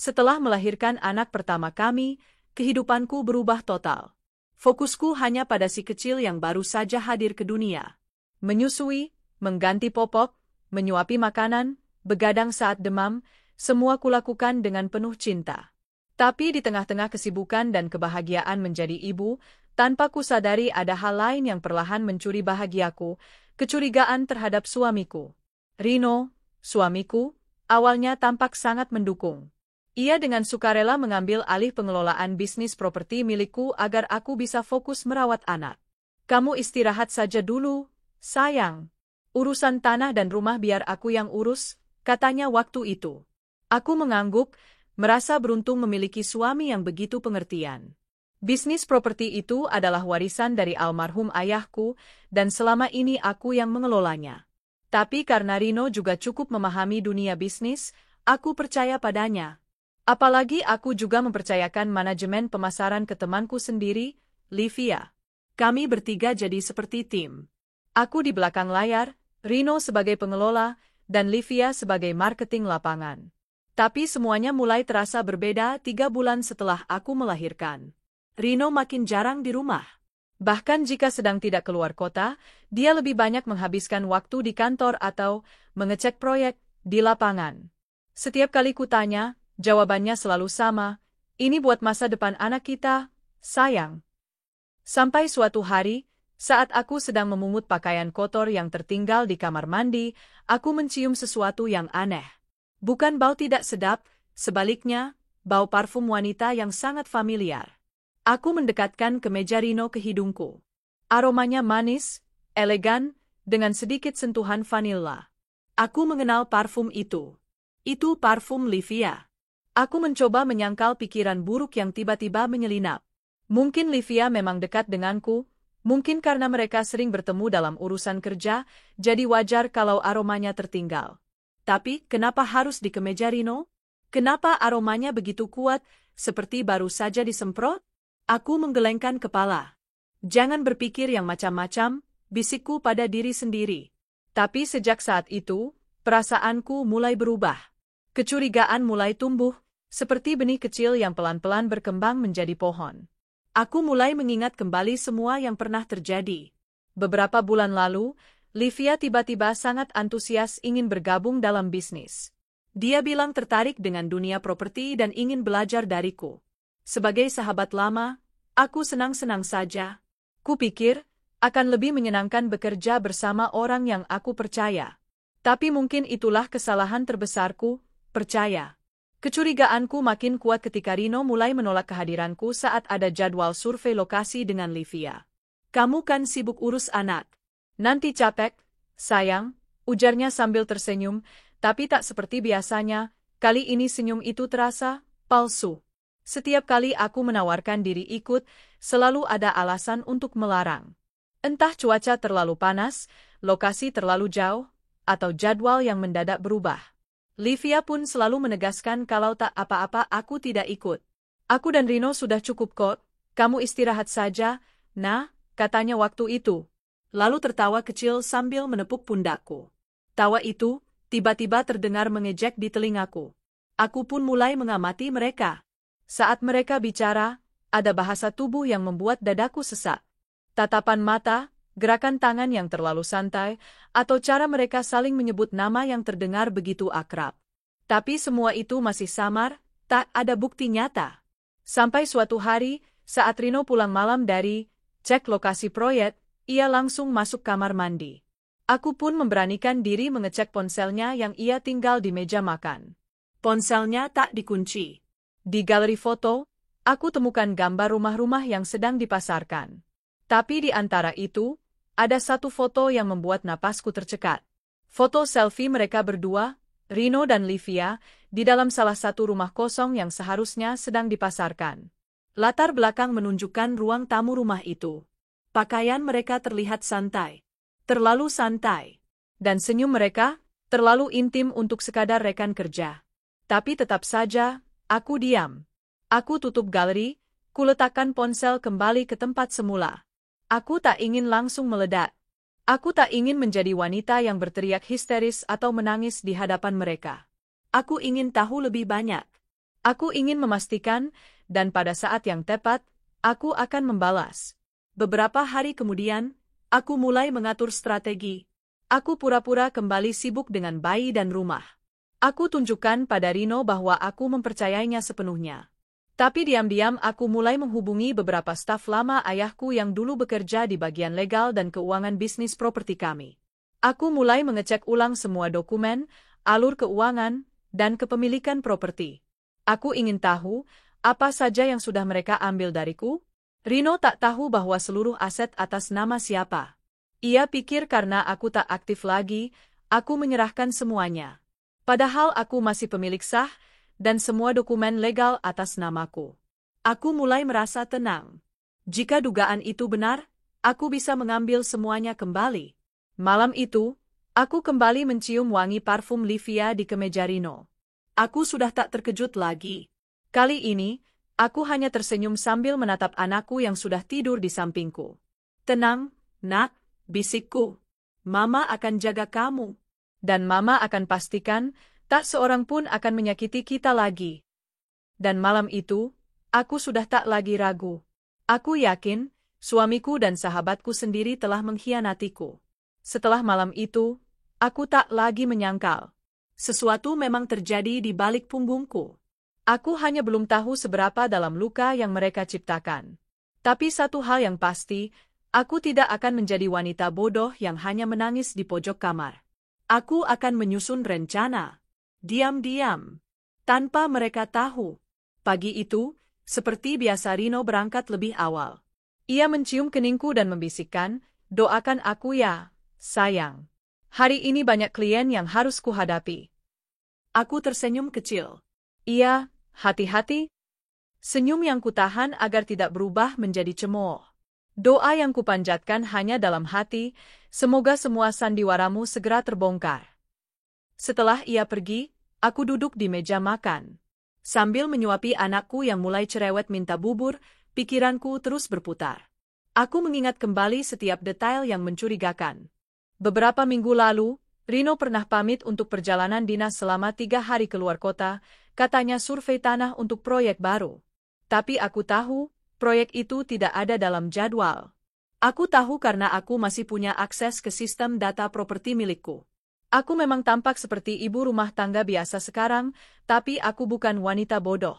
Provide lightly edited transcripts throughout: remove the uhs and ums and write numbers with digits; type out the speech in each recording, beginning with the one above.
Setelah melahirkan anak pertama kami, kehidupanku berubah total. Fokusku hanya pada si kecil yang baru saja hadir ke dunia. Menyusui, mengganti popok, menyuapi makanan, begadang saat demam, semua kulakukan dengan penuh cinta. Tapi di tengah-tengah kesibukan dan kebahagiaan menjadi ibu, tanpa kusadari ada hal lain yang perlahan mencuri bahagiaku, kecurigaan terhadap suamiku. Rino, suamiku, awalnya tampak sangat mendukung. Ia dengan sukarela mengambil alih pengelolaan bisnis properti milikku agar aku bisa fokus merawat anak. Kamu istirahat saja dulu, sayang. Urusan tanah dan rumah biar aku yang urus, katanya waktu itu. Aku mengangguk, merasa beruntung memiliki suami yang begitu pengertian. Bisnis properti itu adalah warisan dari almarhum ayahku, dan selama ini aku yang mengelolanya. Tapi karena Rino juga cukup memahami dunia bisnis, aku percaya padanya. Apalagi aku juga mempercayakan manajemen pemasaran ke temanku sendiri, Livia. Kami bertiga jadi seperti tim. Aku di belakang layar, Rino sebagai pengelola, dan Livia sebagai marketing lapangan. Tapi semuanya mulai terasa berbeda 3 bulan setelah aku melahirkan. Rino makin jarang di rumah. Bahkan jika sedang tidak keluar kota, dia lebih banyak menghabiskan waktu di kantor atau mengecek proyek di lapangan. Setiap kali kutanya, jawabannya selalu sama, ini buat masa depan anak kita, sayang. Sampai suatu hari, saat aku sedang memungut pakaian kotor yang tertinggal di kamar mandi, aku mencium sesuatu yang aneh. Bukan bau tidak sedap, sebaliknya, bau parfum wanita yang sangat familiar. Aku mendekatkan kemeja Rino ke hidungku. Aromanya manis, elegan, dengan sedikit sentuhan vanila. Aku mengenal parfum itu. Itu parfum Livia. Aku mencoba menyangkal pikiran buruk yang tiba-tiba menyelinap. Mungkin Livia memang dekat denganku, mungkin karena mereka sering bertemu dalam urusan kerja, jadi wajar kalau aromanya tertinggal. Tapi, kenapa harus di kemeja Rino? Kenapa aromanya begitu kuat, seperti baru saja disemprot? Aku menggelengkan kepala. Jangan berpikir yang macam-macam, bisikku pada diri sendiri. Tapi sejak saat itu, perasaanku mulai berubah. Kecurigaan mulai tumbuh, seperti benih kecil yang pelan-pelan berkembang menjadi pohon. Aku mulai mengingat kembali semua yang pernah terjadi. Beberapa bulan lalu, Livia tiba-tiba sangat antusias ingin bergabung dalam bisnis. Dia bilang tertarik dengan dunia properti dan ingin belajar dariku. Sebagai sahabat lama, aku senang-senang saja. Kupikir, akan lebih menyenangkan bekerja bersama orang yang aku percaya. Tapi mungkin itulah kesalahan terbesarku, percaya. Kecurigaanku makin kuat ketika Rino mulai menolak kehadiranku saat ada jadwal survei lokasi dengan Livia. Kamu kan sibuk urus anak. Nanti capek, sayang, ujarnya sambil tersenyum, tapi tak seperti biasanya, kali ini senyum itu terasa palsu. Setiap kali aku menawarkan diri ikut, selalu ada alasan untuk melarang. Entah cuaca terlalu panas, lokasi terlalu jauh, atau jadwal yang mendadak berubah. Livia pun selalu menegaskan kalau tak apa-apa aku tidak ikut. Aku dan Rino sudah cukup kok, kamu istirahat saja, nah, katanya waktu itu. Lalu tertawa kecil sambil menepuk pundakku. Tawa itu, tiba-tiba terdengar mengejek di telingaku. Aku pun mulai mengamati mereka. Saat mereka bicara, ada bahasa tubuh yang membuat dadaku sesak. Tatapan mata, gerakan tangan yang terlalu santai, atau cara mereka saling menyebut nama yang terdengar begitu akrab. Tapi semua itu masih samar, tak ada bukti nyata. Sampai suatu hari, saat Rino pulang malam dari cek lokasi proyek, ia langsung masuk kamar mandi. Aku pun memberanikan diri mengecek ponselnya yang ia tinggal di meja makan. Ponselnya tak dikunci. Di galeri foto, aku temukan gambar rumah-rumah yang sedang dipasarkan. Tapi di antara itu, ada satu foto yang membuat napasku tercekat. Foto selfie mereka berdua, Rino dan Livia, di dalam salah satu rumah kosong yang seharusnya sedang dipasarkan. Latar belakang menunjukkan ruang tamu rumah itu. Pakaian mereka terlihat santai. Terlalu santai. Dan senyum mereka, terlalu intim untuk sekadar rekan kerja. Tapi tetap saja, aku diam. Aku tutup galeri, kuletakkan ponsel kembali ke tempat semula. Aku tak ingin langsung meledak. Aku tak ingin menjadi wanita yang berteriak histeris atau menangis di hadapan mereka. Aku ingin tahu lebih banyak. Aku ingin memastikan, dan pada saat yang tepat, aku akan membalas. Beberapa hari kemudian, aku mulai mengatur strategi. Aku pura-pura kembali sibuk dengan bayi dan rumah. Aku tunjukkan pada Rino bahwa aku mempercayainya sepenuhnya. Tapi diam-diam aku mulai menghubungi beberapa staf lama ayahku yang dulu bekerja di bagian legal dan keuangan bisnis properti kami. Aku mulai mengecek ulang semua dokumen, alur keuangan, dan kepemilikan properti. Aku ingin tahu, apa saja yang sudah mereka ambil dariku? Rino tak tahu bahwa seluruh aset atas nama siapa. Ia pikir karena aku tak aktif lagi, aku menyerahkan semuanya. Padahal aku masih pemilik sah, dan semua dokumen legal atas namaku. Aku mulai merasa tenang. Jika dugaan itu benar, aku bisa mengambil semuanya kembali. Malam itu, aku kembali mencium wangi parfum Livia di kemeja Rino. Aku sudah tak terkejut lagi. Kali ini, aku hanya tersenyum sambil menatap anakku yang sudah tidur di sampingku. Tenang, nak, bisikku. Mama akan jaga kamu. Dan Mama akan pastikan, tak seorang pun akan menyakiti kita lagi. Dan malam itu, aku sudah tak lagi ragu. Aku yakin, suamiku dan sahabatku sendiri telah mengkhianatiku. Setelah malam itu, aku tak lagi menyangkal. Sesuatu memang terjadi di balik punggungku. Aku hanya belum tahu seberapa dalam luka yang mereka ciptakan. Tapi satu hal yang pasti, aku tidak akan menjadi wanita bodoh yang hanya menangis di pojok kamar. Aku akan menyusun rencana. Diam-diam. Tanpa mereka tahu. Pagi itu, seperti biasa Rino berangkat lebih awal. Ia mencium keningku dan membisikkan, doakan aku ya, sayang. Hari ini banyak klien yang harus kuhadapi. Aku tersenyum kecil. Iya, hati-hati. Senyum yang kutahan agar tidak berubah menjadi cemooh. Doa yang kupanjatkan hanya dalam hati, semoga semua sandiwaramu segera terbongkar. Setelah ia pergi, aku duduk di meja makan. Sambil menyuapi anakku yang mulai cerewet minta bubur, pikiranku terus berputar. Aku mengingat kembali setiap detail yang mencurigakan. Beberapa minggu lalu, Rino pernah pamit untuk perjalanan dinas selama 3 hari keluar kota, katanya survei tanah untuk proyek baru. Tapi aku tahu, proyek itu tidak ada dalam jadwal. Aku tahu karena aku masih punya akses ke sistem data properti milikku. Aku memang tampak seperti ibu rumah tangga biasa sekarang, tapi aku bukan wanita bodoh.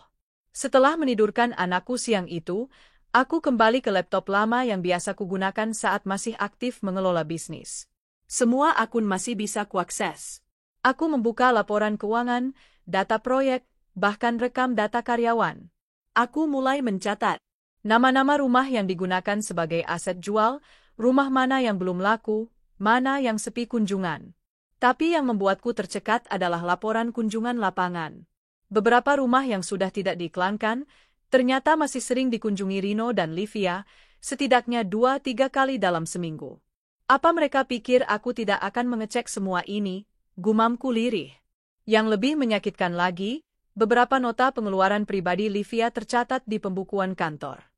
Setelah menidurkan anakku siang itu, aku kembali ke laptop lama yang biasa kugunakan saat masih aktif mengelola bisnis. Semua akun masih bisa kuakses. Aku membuka laporan keuangan, data proyek, bahkan rekam data karyawan. Aku mulai mencatat nama-nama rumah yang digunakan sebagai aset jual, rumah mana yang belum laku, mana yang sepi kunjungan. Tapi yang membuatku tercekat adalah laporan kunjungan lapangan. Beberapa rumah yang sudah tidak diiklankan, ternyata masih sering dikunjungi Rino dan Livia, setidaknya 2-3 kali dalam seminggu. Apa mereka pikir aku tidak akan mengecek semua ini? Gumamku lirih. Yang lebih menyakitkan lagi, beberapa nota pengeluaran pribadi Livia tercatat di pembukuan kantor.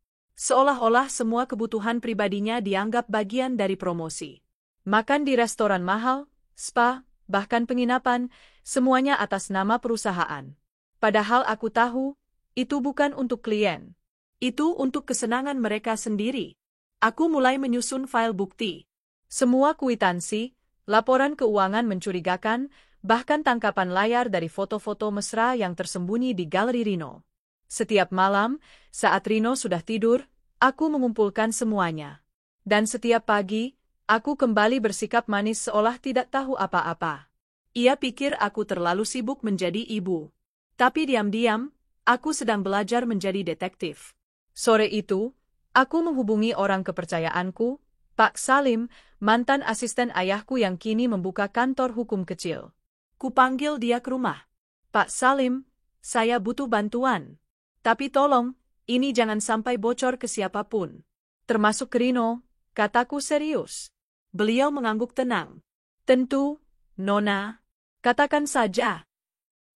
Seolah-olah semua kebutuhan pribadinya dianggap bagian dari promosi. Makan di restoran mahal, spa, bahkan penginapan, semuanya atas nama perusahaan. Padahal aku tahu, itu bukan untuk klien. Itu untuk kesenangan mereka sendiri. Aku mulai menyusun file bukti. Semua kwitansi, laporan keuangan mencurigakan, bahkan tangkapan layar dari foto-foto mesra yang tersembunyi di galeri Rino. Setiap malam, saat Rino sudah tidur, aku mengumpulkan semuanya. Dan setiap pagi, aku kembali bersikap manis seolah tidak tahu apa-apa. Ia pikir aku terlalu sibuk menjadi ibu. Tapi diam-diam, aku sedang belajar menjadi detektif. Sore itu, aku menghubungi orang kepercayaanku, Pak Salim, mantan asisten ayahku yang kini membuka kantor hukum kecil. Kupanggil dia ke rumah. Pak Salim, saya butuh bantuan. Tapi tolong, ini jangan sampai bocor ke siapapun. Termasuk ke Rino, kataku serius. Beliau mengangguk tenang. Tentu, Nona. Katakan saja.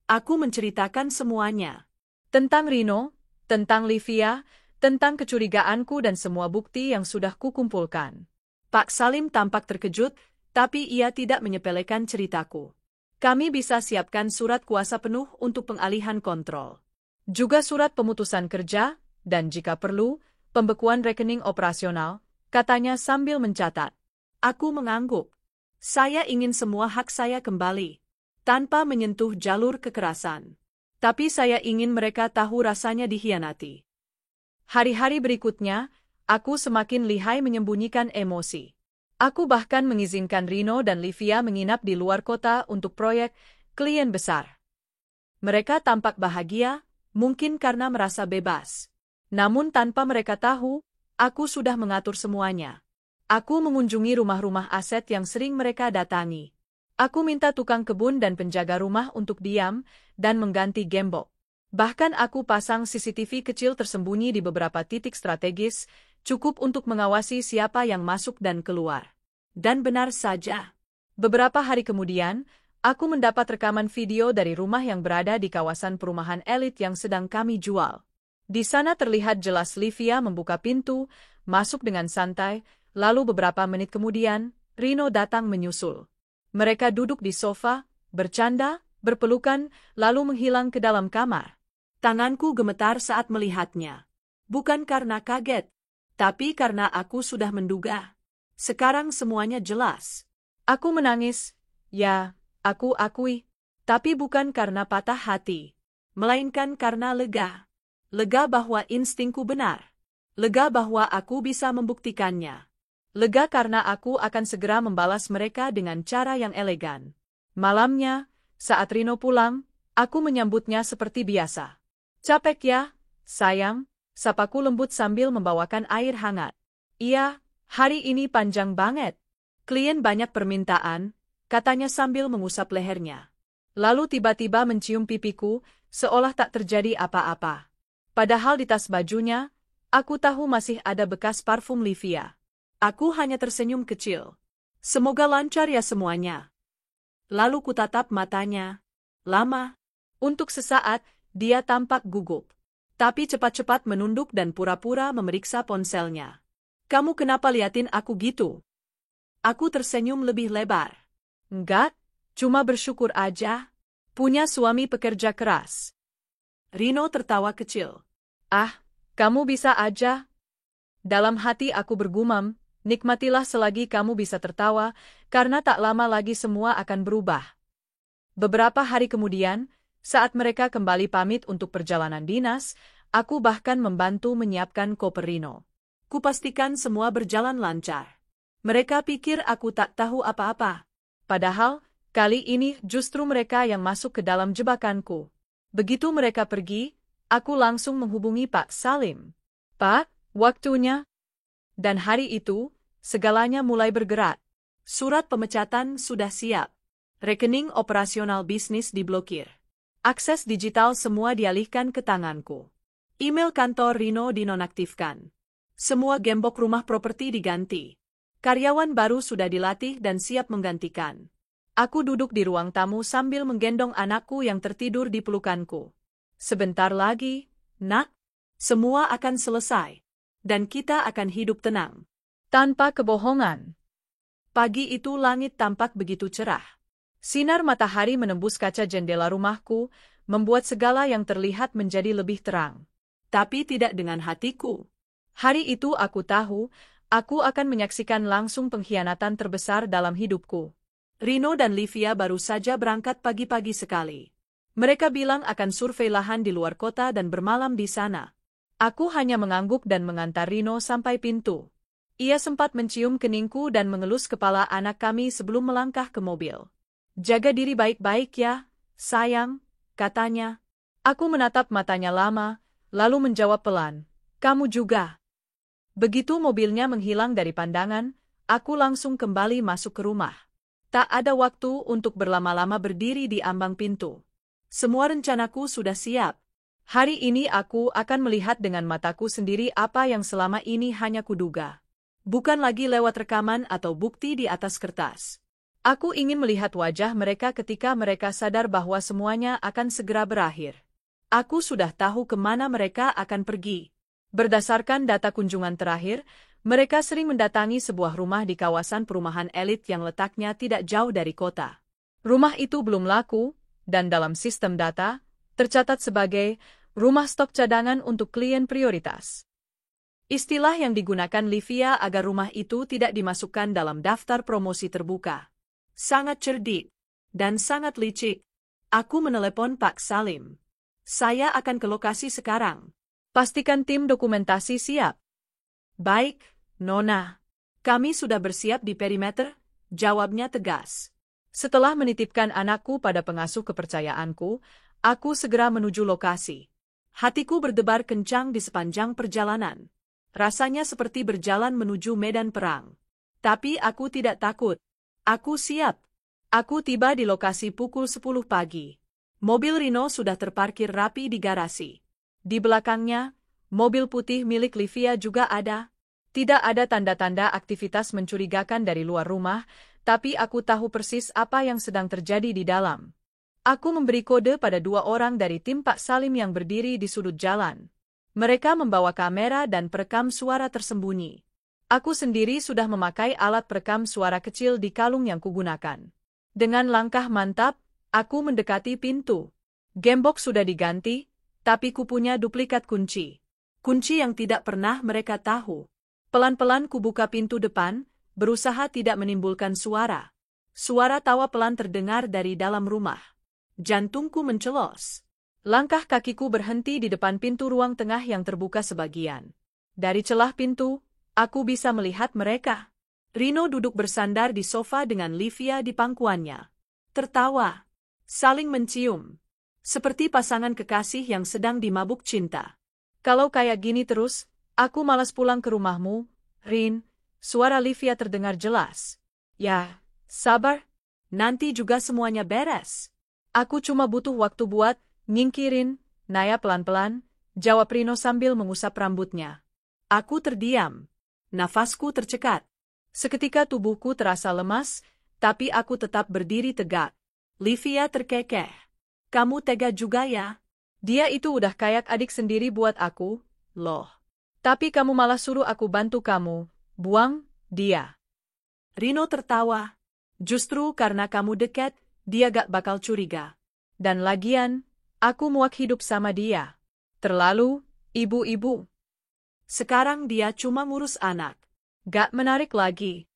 Aku menceritakan semuanya. Tentang Rino, tentang Livia, tentang kecurigaanku dan semua bukti yang sudah kukumpulkan. Pak Salim tampak terkejut, tapi ia tidak menyepelekan ceritaku. Kami bisa siapkan surat kuasa penuh untuk pengalihan kontrol. Juga surat pemutusan kerja, dan jika perlu, pembekuan rekening operasional, katanya sambil mencatat. Aku mengangguk. Saya ingin semua hak saya kembali, tanpa menyentuh jalur kekerasan. Tapi saya ingin mereka tahu rasanya dikhianati. Hari-hari berikutnya, aku semakin lihai menyembunyikan emosi. Aku bahkan mengizinkan Rino dan Livia menginap di luar kota untuk proyek klien besar. Mereka tampak bahagia, mungkin karena merasa bebas. Namun tanpa mereka tahu, aku sudah mengatur semuanya. Aku mengunjungi rumah-rumah aset yang sering mereka datangi. Aku minta tukang kebun dan penjaga rumah untuk diam dan mengganti gembok. Bahkan aku pasang CCTV kecil tersembunyi di beberapa titik strategis, cukup untuk mengawasi siapa yang masuk dan keluar. Dan benar saja. Beberapa hari kemudian, aku mendapat rekaman video dari rumah yang berada di kawasan perumahan elit yang sedang kami jual. Di sana terlihat jelas Livia membuka pintu, masuk dengan santai, lalu beberapa menit kemudian, Rino datang menyusul. Mereka duduk di sofa, bercanda, berpelukan, lalu menghilang ke dalam kamar. Tanganku gemetar saat melihatnya. Bukan karena kaget, tapi karena aku sudah menduga. Sekarang semuanya jelas. Aku menangis, ya, aku akui, tapi bukan karena patah hati, melainkan karena lega. Lega bahwa instingku benar. Lega bahwa aku bisa membuktikannya. Lega karena aku akan segera membalas mereka dengan cara yang elegan. Malamnya, saat Rino pulang, aku menyambutnya seperti biasa. Capek ya, sayang, sapaku lembut sambil membawakan air hangat. Iya, hari ini panjang banget. Klien banyak permintaan, katanya sambil mengusap lehernya. Lalu tiba-tiba mencium pipiku, seolah tak terjadi apa-apa. Padahal di tas bajunya, aku tahu masih ada bekas parfum Livia. Aku hanya tersenyum kecil. Semoga lancar ya semuanya. Lalu kutatap matanya. Lama. Untuk sesaat, dia tampak gugup. Tapi cepat-cepat menunduk dan pura-pura memeriksa ponselnya. Kamu kenapa liatin aku gitu? Aku tersenyum lebih lebar. Enggak, cuma bersyukur aja. Punya suami pekerja keras. Rino tertawa kecil. Ah, kamu bisa aja. Dalam hati aku bergumam, nikmatilah selagi kamu bisa tertawa, karena tak lama lagi semua akan berubah. Beberapa hari kemudian, saat mereka kembali pamit untuk perjalanan dinas, aku bahkan membantu menyiapkan koper Rino. Kupastikan semua berjalan lancar. Mereka pikir aku tak tahu apa-apa. Padahal, kali ini justru mereka yang masuk ke dalam jebakanku. Begitu mereka pergi, aku langsung menghubungi Pak Salim. Pak, waktunya. Dan hari itu, segalanya mulai bergerak. Surat pemecatan sudah siap. Rekening operasional bisnis diblokir. Akses digital semua dialihkan ke tanganku. Email kantor Rino dinonaktifkan. Semua gembok rumah properti diganti. Karyawan baru sudah dilatih dan siap menggantikan. Aku duduk di ruang tamu sambil menggendong anakku yang tertidur di pelukanku. Sebentar lagi, nak, semua akan selesai. Dan kita akan hidup tenang. Tanpa kebohongan. Pagi itu langit tampak begitu cerah. Sinar matahari menembus kaca jendela rumahku, membuat segala yang terlihat menjadi lebih terang. Tapi tidak dengan hatiku. Hari itu aku tahu, aku akan menyaksikan langsung pengkhianatan terbesar dalam hidupku. Rino dan Livia baru saja berangkat pagi-pagi sekali. Mereka bilang akan survei lahan di luar kota dan bermalam di sana. Aku hanya mengangguk dan mengantar Rino sampai pintu. Ia sempat mencium keningku dan mengelus kepala anak kami sebelum melangkah ke mobil. Jaga diri baik-baik ya, sayang, katanya. Aku menatap matanya lama, lalu menjawab pelan, kamu juga. Begitu mobilnya menghilang dari pandangan, aku langsung kembali masuk ke rumah. Tak ada waktu untuk berlama-lama berdiri di ambang pintu. Semua rencanaku sudah siap. Hari ini aku akan melihat dengan mataku sendiri apa yang selama ini hanya kuduga. Bukan lagi lewat rekaman atau bukti di atas kertas. Aku ingin melihat wajah mereka ketika mereka sadar bahwa semuanya akan segera berakhir. Aku sudah tahu kemana mereka akan pergi. Berdasarkan data kunjungan terakhir, mereka sering mendatangi sebuah rumah di kawasan perumahan elit yang letaknya tidak jauh dari kota. Rumah itu belum laku, dan dalam sistem data, tercatat sebagai rumah stok cadangan untuk klien prioritas. Istilah yang digunakan Livia agar rumah itu tidak dimasukkan dalam daftar promosi terbuka. Sangat cerdik dan sangat licik. Aku menelepon Pak Salim. Saya akan ke lokasi sekarang. Pastikan tim dokumentasi siap. Baik, Nona. Kami sudah bersiap di perimeter, jawabnya tegas. Setelah menitipkan anakku pada pengasuh kepercayaanku, aku segera menuju lokasi. Hatiku berdebar kencang di sepanjang perjalanan. Rasanya seperti berjalan menuju medan perang. Tapi aku tidak takut. Aku siap. Aku tiba di lokasi pukul 10 pagi. Mobil Rino sudah terparkir rapi di garasi. Di belakangnya, mobil putih milik Livia juga ada. Tidak ada tanda-tanda aktivitas mencurigakan dari luar rumah, tapi aku tahu persis apa yang sedang terjadi di dalam. Aku memberi kode pada 2 orang dari tim Pak Salim yang berdiri di sudut jalan. Mereka membawa kamera dan perekam suara tersembunyi. Aku sendiri sudah memakai alat perekam suara kecil di kalung yang kugunakan. Dengan langkah mantap, aku mendekati pintu. Gembok sudah diganti, tapi kupunya duplikat kunci. Kunci yang tidak pernah mereka tahu. Pelan-pelan kubuka pintu depan, berusaha tidak menimbulkan suara. Suara tawa pelan terdengar dari dalam rumah. Jantungku mencelos. Langkah kakiku berhenti di depan pintu ruang tengah yang terbuka sebagian. Dari celah pintu, aku bisa melihat mereka. Rino duduk bersandar di sofa dengan Livia di pangkuannya. Tertawa. Saling mencium. Seperti pasangan kekasih yang sedang dimabuk cinta. Kalau kayak gini terus, aku malas pulang ke rumahmu, Rin. Suara Livia terdengar jelas. Ya, sabar. Nanti juga semuanya beres. Aku cuma butuh waktu buat nyingkirin Naya pelan-pelan, jawab Rino sambil mengusap rambutnya. Aku terdiam. Nafasku tercekat. Seketika tubuhku terasa lemas, tapi aku tetap berdiri tegak. Livia terkekeh. Kamu tega juga ya? Dia itu udah kayak adik sendiri buat aku, loh. Tapi kamu malah suruh aku bantu kamu. Buang dia. Rino tertawa. Justru karena kamu dekat, dia gak bakal curiga. Dan lagian, aku muak hidup sama dia. Terlalu, ibu-ibu. Sekarang dia cuma ngurus anak. Gak menarik lagi.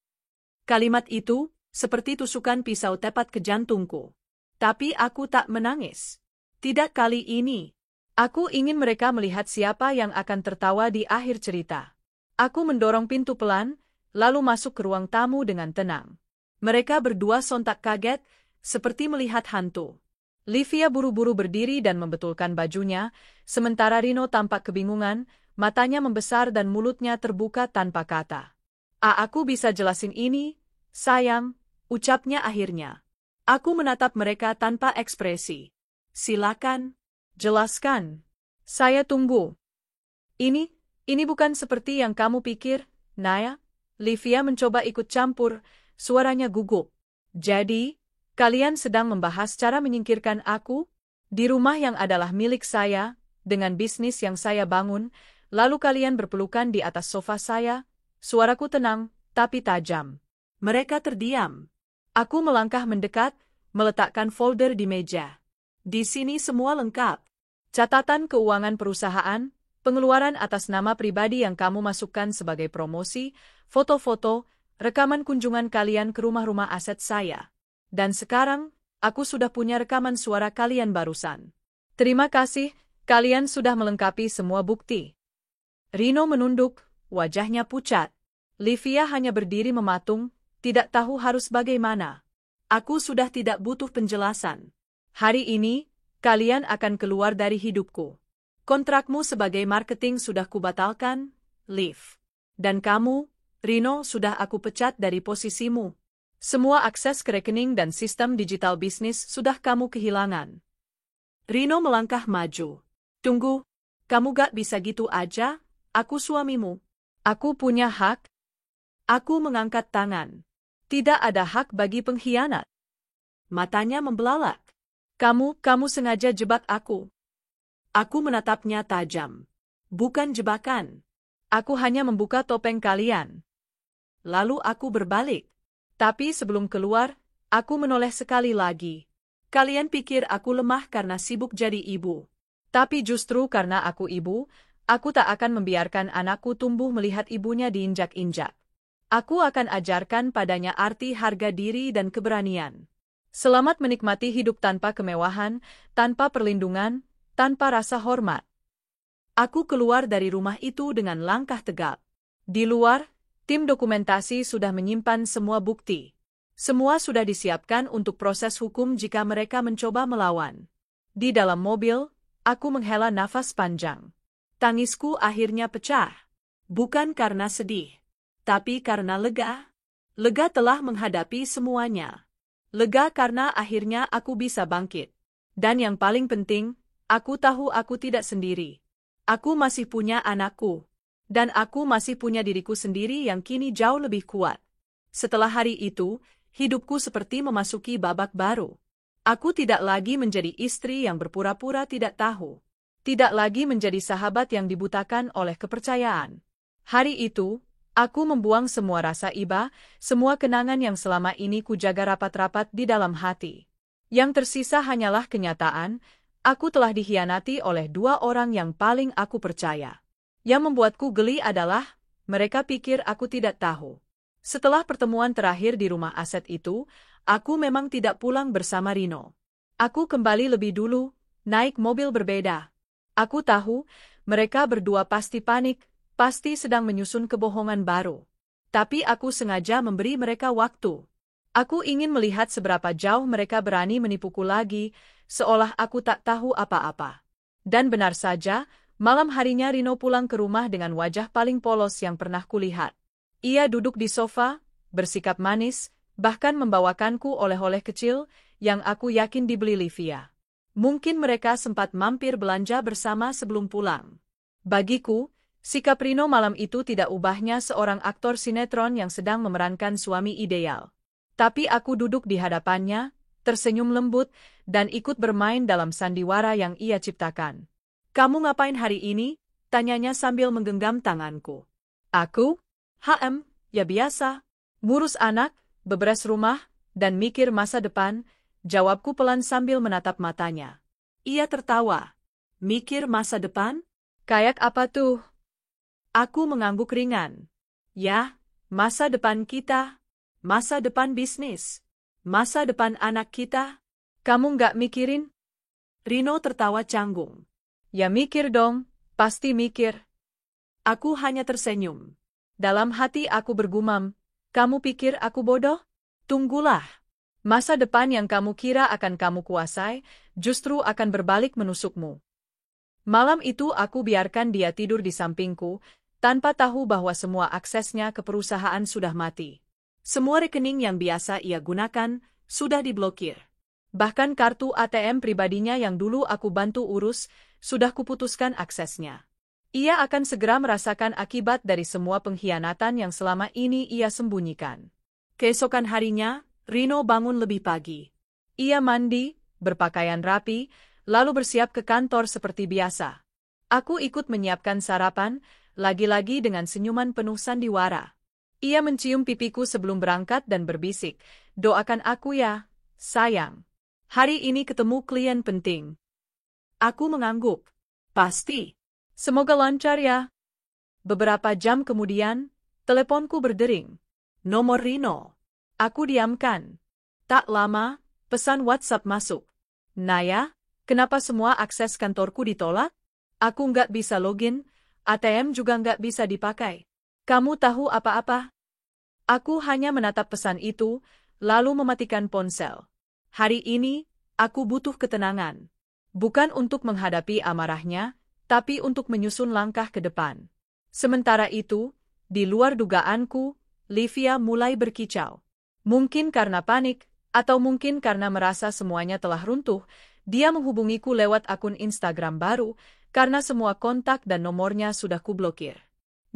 Kalimat itu, seperti tusukan pisau tepat ke jantungku. Tapi aku tak menangis. Tidak kali ini. Aku ingin mereka melihat siapa yang akan tertawa di akhir cerita. Aku mendorong pintu pelan, lalu masuk ke ruang tamu dengan tenang. Mereka berdua sontak kaget, seperti melihat hantu. Livia buru-buru berdiri dan membetulkan bajunya, sementara Rino tampak kebingungan, matanya membesar dan mulutnya terbuka tanpa kata. Aku bisa jelasin ini, sayang, ucapnya akhirnya. Aku menatap mereka tanpa ekspresi. Silakan, jelaskan. Saya tunggu. Ini bukan seperti yang kamu pikir, Naya. Livia mencoba ikut campur, suaranya gugup. Jadi, kalian sedang membahas cara menyingkirkan aku? Di rumah yang adalah milik saya, dengan bisnis yang saya bangun, lalu kalian berpelukan di atas sofa saya? Suaraku tenang, tapi tajam. Mereka terdiam. Aku melangkah mendekat, meletakkan folder di meja. Di sini semua lengkap. Catatan keuangan perusahaan, pengeluaran atas nama pribadi yang kamu masukkan sebagai promosi, foto-foto, rekaman kunjungan kalian ke rumah-rumah aset saya. Dan sekarang, aku sudah punya rekaman suara kalian barusan. Terima kasih, kalian sudah melengkapi semua bukti. Rino menunduk, wajahnya pucat. Livia hanya berdiri mematung, tidak tahu harus bagaimana. Aku sudah tidak butuh penjelasan. Hari ini, kalian akan keluar dari hidupku. Kontrakmu sebagai marketing sudah kubatalkan, Liv. Dan kamu, Rino, sudah aku pecat dari posisimu. Semua akses ke rekening dan sistem digital bisnis sudah kamu kehilangan. Rino melangkah maju. Tunggu, kamu gak bisa gitu aja, aku suamimu. Aku punya hak. Aku mengangkat tangan. Tidak ada hak bagi pengkhianat. Matanya membelalak. Kamu sengaja jebak aku. Aku menatapnya tajam. Bukan jebakan. Aku hanya membuka topeng kalian. Lalu aku berbalik. Tapi sebelum keluar, aku menoleh sekali lagi. Kalian pikir aku lemah karena sibuk jadi ibu. Tapi justru karena aku ibu, aku tak akan membiarkan anakku tumbuh melihat ibunya diinjak-injak. Aku akan ajarkan padanya arti harga diri dan keberanian. Selamat menikmati hidup tanpa kemewahan, tanpa perlindungan, tanpa rasa hormat. Aku keluar dari rumah itu dengan langkah tegap. Di luar, tim dokumentasi sudah menyimpan semua bukti. Semua sudah disiapkan untuk proses hukum jika mereka mencoba melawan. Di dalam mobil, aku menghela nafas panjang. Tangisku akhirnya pecah. Bukan karena sedih, tapi karena lega. Lega telah menghadapi semuanya. Lega karena akhirnya aku bisa bangkit. Dan yang paling penting, aku tahu aku tidak sendiri. Aku masih punya anakku. Dan aku masih punya diriku sendiri yang kini jauh lebih kuat. Setelah hari itu, hidupku seperti memasuki babak baru. Aku tidak lagi menjadi istri yang berpura-pura tidak tahu. Tidak lagi menjadi sahabat yang dibutakan oleh kepercayaan. Hari itu, aku membuang semua rasa iba, semua kenangan yang selama ini kujaga rapat-rapat di dalam hati. Yang tersisa hanyalah kenyataan, aku telah dikhianati oleh dua orang yang paling aku percaya. Yang membuatku geli adalah, mereka pikir aku tidak tahu. Setelah pertemuan terakhir di rumah aset itu, aku memang tidak pulang bersama Rino. Aku kembali lebih dulu, naik mobil berbeda. Aku tahu, mereka berdua pasti panik, pasti sedang menyusun kebohongan baru. Tapi aku sengaja memberi mereka waktu. Aku ingin melihat seberapa jauh mereka berani menipuku lagi, seolah aku tak tahu apa-apa. Dan benar saja, malam harinya Rino pulang ke rumah dengan wajah paling polos yang pernah kulihat. Ia duduk di sofa, bersikap manis, bahkan membawakanku oleh-oleh kecil yang aku yakin dibeli Livia. Mungkin mereka sempat mampir belanja bersama sebelum pulang. Bagiku, sikap Rino malam itu tidak ubahnya seorang aktor sinetron yang sedang memerankan suami ideal. Tapi aku duduk di hadapannya, tersenyum lembut, dan ikut bermain dalam sandiwara yang ia ciptakan. "Kamu ngapain hari ini?" tanyanya sambil menggenggam tanganku. Aku? Ya biasa. Ngurus anak, beberes rumah, dan mikir masa depan, jawabku pelan sambil menatap matanya. Ia tertawa. Mikir masa depan? Kayak apa tuh? Aku mengangguk ringan. Ya, masa depan kita. Masa depan bisnis. Masa depan anak kita. Kamu nggak mikirin? Rino tertawa canggung. Ya mikir dong, pasti mikir. Aku hanya tersenyum. Dalam hati aku bergumam, kamu pikir aku bodoh? Tunggulah. Masa depan yang kamu kira akan kamu kuasai, justru akan berbalik menusukmu. Malam itu aku biarkan dia tidur di sampingku, tanpa tahu bahwa semua aksesnya ke perusahaan sudah mati. Semua rekening yang biasa ia gunakan, sudah diblokir. Bahkan kartu ATM pribadinya yang dulu aku bantu urus, sudah kuputuskan aksesnya. Ia akan segera merasakan akibat dari semua pengkhianatan yang selama ini ia sembunyikan. Keesokan harinya, Rino bangun lebih pagi. Ia mandi, berpakaian rapi, lalu bersiap ke kantor seperti biasa. Aku ikut menyiapkan sarapan, lagi-lagi dengan senyuman penuh sandiwara. Ia mencium pipiku sebelum berangkat dan berbisik, "Doakan aku ya, sayang. Hari ini ketemu klien penting." Aku mengangguk. "Pasti. Semoga lancar ya." Beberapa jam kemudian, teleponku berdering. Nomor Rino. Aku diamkan. Tak lama, pesan WhatsApp masuk. "Naya, kenapa semua akses kantorku ditolak? Aku nggak bisa login, ATM juga nggak bisa dipakai. Kamu tahu apa-apa?" Aku hanya menatap pesan itu, lalu mematikan ponsel. Hari ini, aku butuh ketenangan. Bukan untuk menghadapi amarahnya, tapi untuk menyusun langkah ke depan. Sementara itu, di luar dugaanku, Livia mulai berkicau. Mungkin karena panik, atau mungkin karena merasa semuanya telah runtuh, dia menghubungiku lewat akun Instagram baru, karena semua kontak dan nomornya sudah kublokir.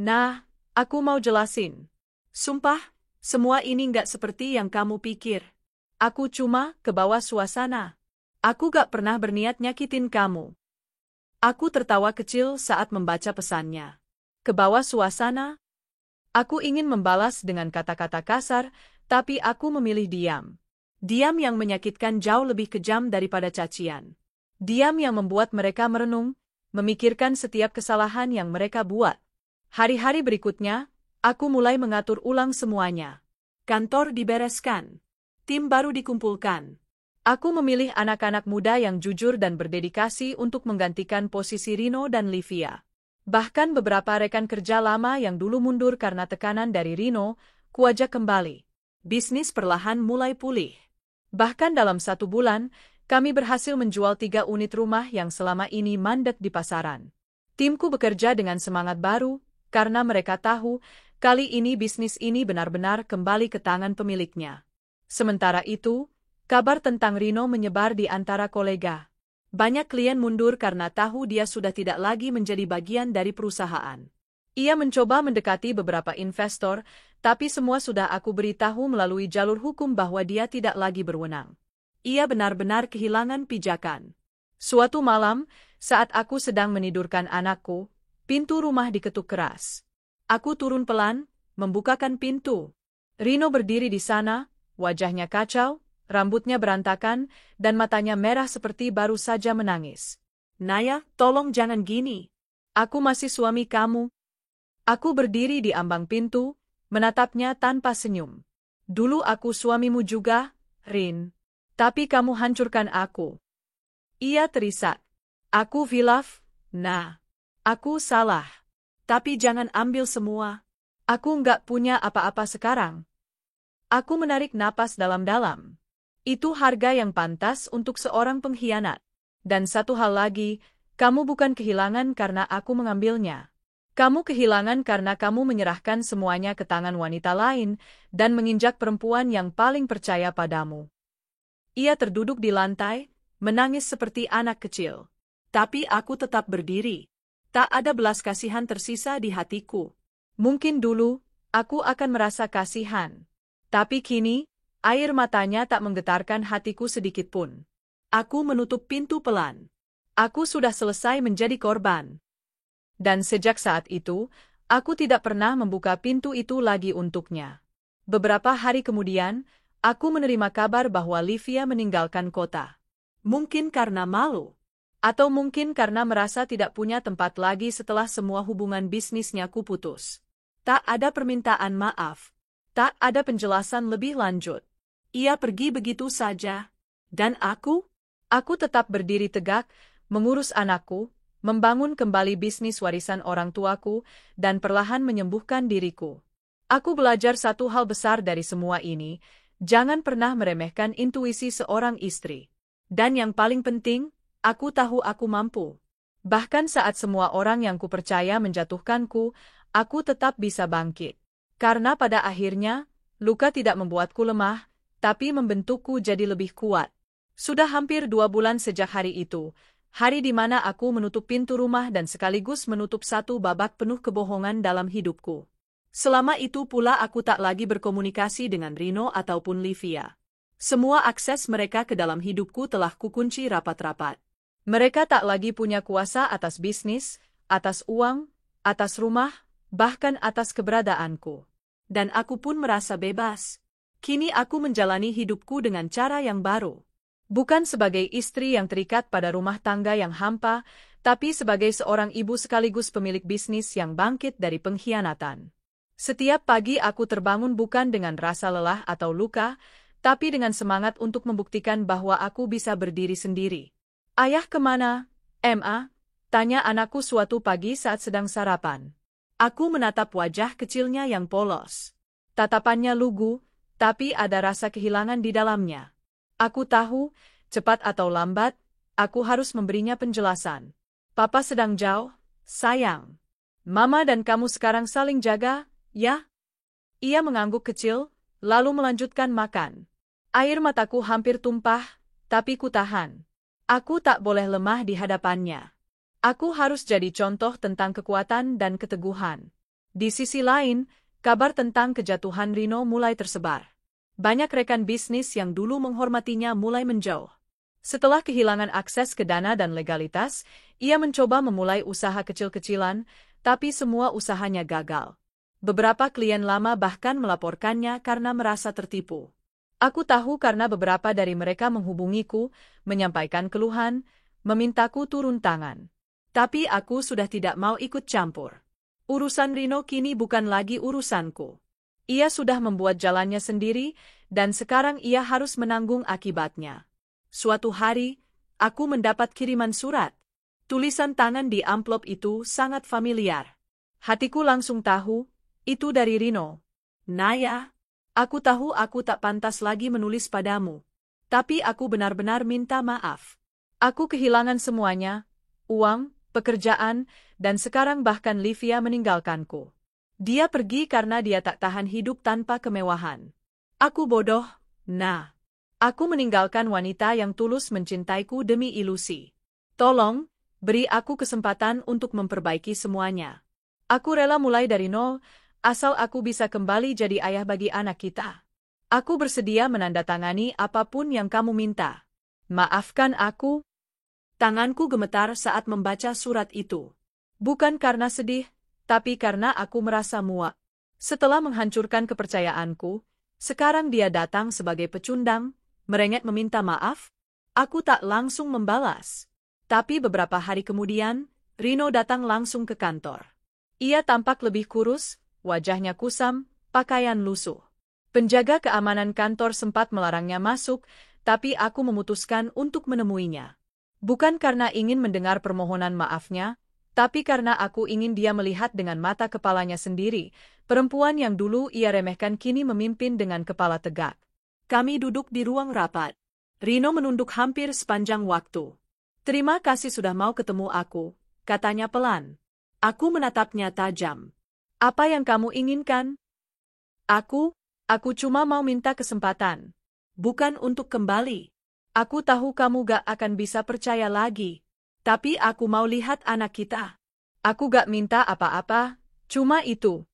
Nah, aku mau jelasin. Sumpah, semua ini nggak seperti yang kamu pikir. Aku cuma kebawa suasana. Aku gak pernah berniat nyakitin kamu. Aku tertawa kecil saat membaca pesannya. Kebawa suasana? Aku ingin membalas dengan kata-kata kasar, tapi aku memilih diam. Diam yang menyakitkan jauh lebih kejam daripada cacian. Diam yang membuat mereka merenung, memikirkan setiap kesalahan yang mereka buat. Hari-hari berikutnya, aku mulai mengatur ulang semuanya. Kantor dibereskan. Tim baru dikumpulkan. Aku memilih anak-anak muda yang jujur dan berdedikasi untuk menggantikan posisi Rino dan Livia. Bahkan beberapa rekan kerja lama yang dulu mundur karena tekanan dari Rino, kuajak kembali. Bisnis perlahan mulai pulih. Bahkan dalam 1 bulan, kami berhasil menjual 3 unit rumah yang selama ini mandek di pasaran. Timku bekerja dengan semangat baru, karena mereka tahu, kali ini bisnis ini benar-benar kembali ke tangan pemiliknya. Sementara itu, kabar tentang Rino menyebar di antara kolega. Banyak klien mundur karena tahu dia sudah tidak lagi menjadi bagian dari perusahaan. Ia mencoba mendekati beberapa investor, tapi semua sudah aku beritahu melalui jalur hukum bahwa dia tidak lagi berwenang. Ia benar-benar kehilangan pijakan. Suatu malam, saat aku sedang menidurkan anakku, pintu rumah diketuk keras. Aku turun pelan, membukakan pintu. Rino berdiri di sana, wajahnya kacau, rambutnya berantakan, dan matanya merah seperti baru saja menangis. Naya, tolong jangan gini. Aku masih suami kamu. Aku berdiri di ambang pintu, menatapnya tanpa senyum. Dulu aku suamimu juga, Rin. Tapi kamu hancurkan aku. Ia terisak. Aku hilaf, nah. Aku salah. Tapi jangan ambil semua. Aku nggak punya apa-apa sekarang. Aku menarik napas dalam-dalam. Itu harga yang pantas untuk seorang pengkhianat. Dan satu hal lagi, kamu bukan kehilangan karena aku mengambilnya. Kamu kehilangan karena kamu menyerahkan semuanya ke tangan wanita lain dan menginjak perempuan yang paling percaya padamu. Ia terduduk di lantai, menangis seperti anak kecil. Tapi aku tetap berdiri. Tak ada belas kasihan tersisa di hatiku. Mungkin dulu, aku akan merasa kasihan. Tapi kini, air matanya tak menggetarkan hatiku sedikit pun. Aku menutup pintu pelan. Aku sudah selesai menjadi korban. Dan sejak saat itu, aku tidak pernah membuka pintu itu lagi untuknya. Beberapa hari kemudian, aku menerima kabar bahwa Livia meninggalkan kota. Mungkin karena malu. Atau mungkin karena merasa tidak punya tempat lagi setelah semua hubungan bisnisnya kuputus. Tak ada permintaan maaf. Tak ada penjelasan lebih lanjut. Ia pergi begitu saja. Dan aku? Aku tetap berdiri tegak, mengurus anakku, membangun kembali bisnis warisan orang tuaku, dan perlahan menyembuhkan diriku. Aku belajar satu hal besar dari semua ini, jangan pernah meremehkan intuisi seorang istri. Dan yang paling penting, aku tahu aku mampu. Bahkan saat semua orang yang kupercaya menjatuhkanku, aku tetap bisa bangkit. Karena pada akhirnya, luka tidak membuatku lemah, tapi membentukku jadi lebih kuat. Sudah hampir 2 bulan sejak hari itu, hari di mana aku menutup pintu rumah dan sekaligus menutup satu babak penuh kebohongan dalam hidupku. Selama itu pula aku tak lagi berkomunikasi dengan Rino ataupun Livia. Semua akses mereka ke dalam hidupku telah kukunci rapat-rapat. Mereka tak lagi punya kuasa atas bisnis, atas uang, atas rumah, bahkan atas keberadaanku. Dan aku pun merasa bebas. Kini aku menjalani hidupku dengan cara yang baru. Bukan sebagai istri yang terikat pada rumah tangga yang hampa, tapi sebagai seorang ibu sekaligus pemilik bisnis yang bangkit dari pengkhianatan. Setiap pagi aku terbangun bukan dengan rasa lelah atau luka, tapi dengan semangat untuk membuktikan bahwa aku bisa berdiri sendiri. Ayah kemana, Ma? Tanya anakku suatu pagi saat sedang sarapan. Aku menatap wajah kecilnya yang polos. Tatapannya lugu, tapi ada rasa kehilangan di dalamnya. Aku tahu, cepat atau lambat, aku harus memberinya penjelasan. Papa sedang jauh, sayang. Mama dan kamu sekarang saling jaga, ya? Ia mengangguk kecil, lalu melanjutkan makan. Air mataku hampir tumpah, tapi ku tahan. Aku tak boleh lemah di hadapannya. Aku harus jadi contoh tentang kekuatan dan keteguhan. Di sisi lain, kabar tentang kejatuhan Rino mulai tersebar. Banyak rekan bisnis yang dulu menghormatinya mulai menjauh. Setelah kehilangan akses ke dana dan legalitas, ia mencoba memulai usaha kecil-kecilan, tapi semua usahanya gagal. Beberapa klien lama bahkan melaporkannya karena merasa tertipu. Aku tahu karena beberapa dari mereka menghubungiku, menyampaikan keluhan, memintaku turun tangan. Tapi aku sudah tidak mau ikut campur. Urusan Rino kini bukan lagi urusanku. Ia sudah membuat jalannya sendiri, dan sekarang ia harus menanggung akibatnya. Suatu hari, aku mendapat kiriman surat. Tulisan tangan di amplop itu sangat familiar. Hatiku langsung tahu, itu dari Rino. Naya, aku tahu aku tak pantas lagi menulis padamu. Tapi aku benar-benar minta maaf. Aku kehilangan semuanya, uang, pekerjaan, dan sekarang bahkan Livia meninggalkanku. Dia pergi karena dia tak tahan hidup tanpa kemewahan. Aku bodoh, nah. Aku meninggalkan wanita yang tulus mencintaiku demi ilusi. Tolong, beri aku kesempatan untuk memperbaiki semuanya. Aku rela mulai dari nol, asal aku bisa kembali jadi ayah bagi anak kita. Aku bersedia menandatangani apapun yang kamu minta. Maafkan aku. Tanganku gemetar saat membaca surat itu. Bukan karena sedih, tapi karena aku merasa muak. Setelah menghancurkan kepercayaanku, sekarang dia datang sebagai pecundang, merengek meminta maaf. Aku tak langsung membalas. Tapi beberapa hari kemudian, Rino datang langsung ke kantor. Ia tampak lebih kurus, wajahnya kusam, pakaian lusuh. Penjaga keamanan kantor sempat melarangnya masuk, tapi aku memutuskan untuk menemuinya. Bukan karena ingin mendengar permohonan maafnya, tapi karena aku ingin dia melihat dengan mata kepalanya sendiri, perempuan yang dulu ia remehkan kini memimpin dengan kepala tegak. Kami duduk di ruang rapat. Rino menunduk hampir sepanjang waktu. Terima kasih sudah mau ketemu aku, katanya pelan. Aku menatapnya tajam. Apa yang kamu inginkan? Aku cuma mau minta kesempatan. Bukan untuk kembali. Aku tahu kamu gak akan bisa percaya lagi. Tapi aku mau lihat anak kita. Aku gak minta apa-apa, cuma itu.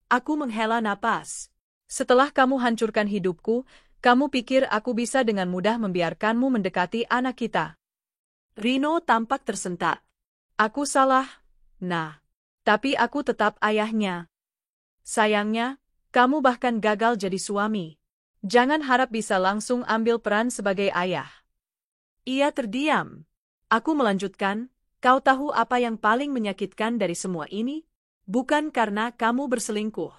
Aku menghela napas. Setelah kamu hancurkan hidupku, kamu pikir aku bisa dengan mudah membiarkanmu mendekati anak kita. Rino tampak tersentak. Aku salah, nah. Tapi aku tetap ayahnya. Sayangnya, kamu bahkan gagal jadi suami. Jangan harap bisa langsung ambil peran sebagai ayah. Ia terdiam. Aku melanjutkan, kau tahu apa yang paling menyakitkan dari semua ini? Bukan karena kamu berselingkuh.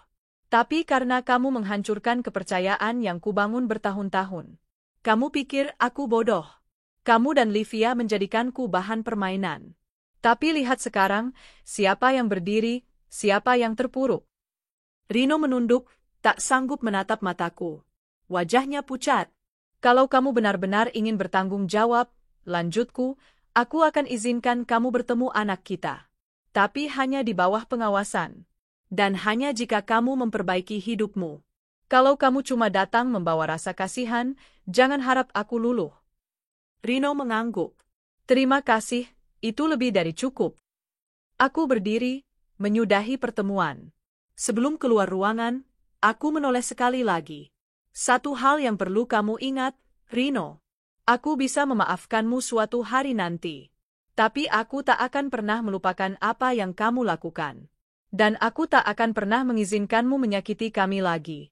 Tapi karena kamu menghancurkan kepercayaan yang kubangun bertahun-tahun. Kamu pikir aku bodoh. Kamu dan Livia menjadikanku bahan permainan. Tapi lihat sekarang, siapa yang berdiri, siapa yang terpuruk. Rino menunduk, tak sanggup menatap mataku. Wajahnya pucat. Kalau kamu benar-benar ingin bertanggung jawab, lanjutku, aku akan izinkan kamu bertemu anak kita. Tapi hanya di bawah pengawasan. Dan hanya jika kamu memperbaiki hidupmu. Kalau kamu cuma datang membawa rasa kasihan, jangan harap aku luluh. Rino mengangguk. Terima kasih, itu lebih dari cukup. Aku berdiri, menyudahi pertemuan. Sebelum keluar ruangan, aku menoleh sekali lagi. Satu hal yang perlu kamu ingat, Rino. Aku bisa memaafkanmu suatu hari nanti. Tapi aku tak akan pernah melupakan apa yang kamu lakukan. Dan aku tak akan pernah mengizinkanmu menyakiti kami lagi.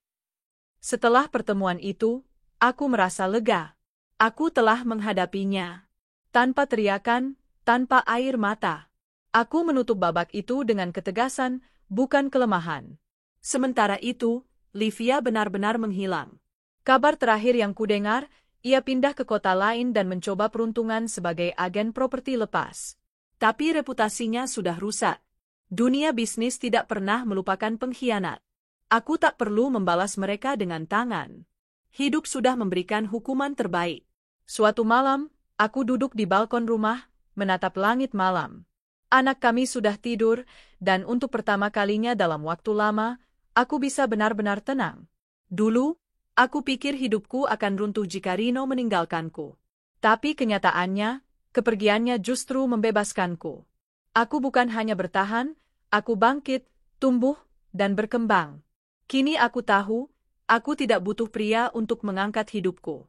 Setelah pertemuan itu, aku merasa lega. Aku telah menghadapinya. Tanpa teriakan, tanpa air mata. Aku menutup babak itu dengan ketegasan, bukan kelemahan. Sementara itu, Livia benar-benar menghilang. Kabar terakhir yang kudengar, ia pindah ke kota lain dan mencoba peruntungan sebagai agen properti lepas. Tapi reputasinya sudah rusak. Dunia bisnis tidak pernah melupakan pengkhianat. Aku tak perlu membalas mereka dengan tangan. Hidup sudah memberikan hukuman terbaik. Suatu malam, aku duduk di balkon rumah, menatap langit malam. Anak kami sudah tidur, dan untuk pertama kalinya dalam waktu lama, aku bisa benar-benar tenang. Dulu, aku pikir hidupku akan runtuh jika Rino meninggalkanku. Tapi kenyataannya, kepergiannya justru membebaskanku. Aku bukan hanya bertahan, aku bangkit, tumbuh, dan berkembang. Kini aku tahu, aku tidak butuh pria untuk mengangkat hidupku.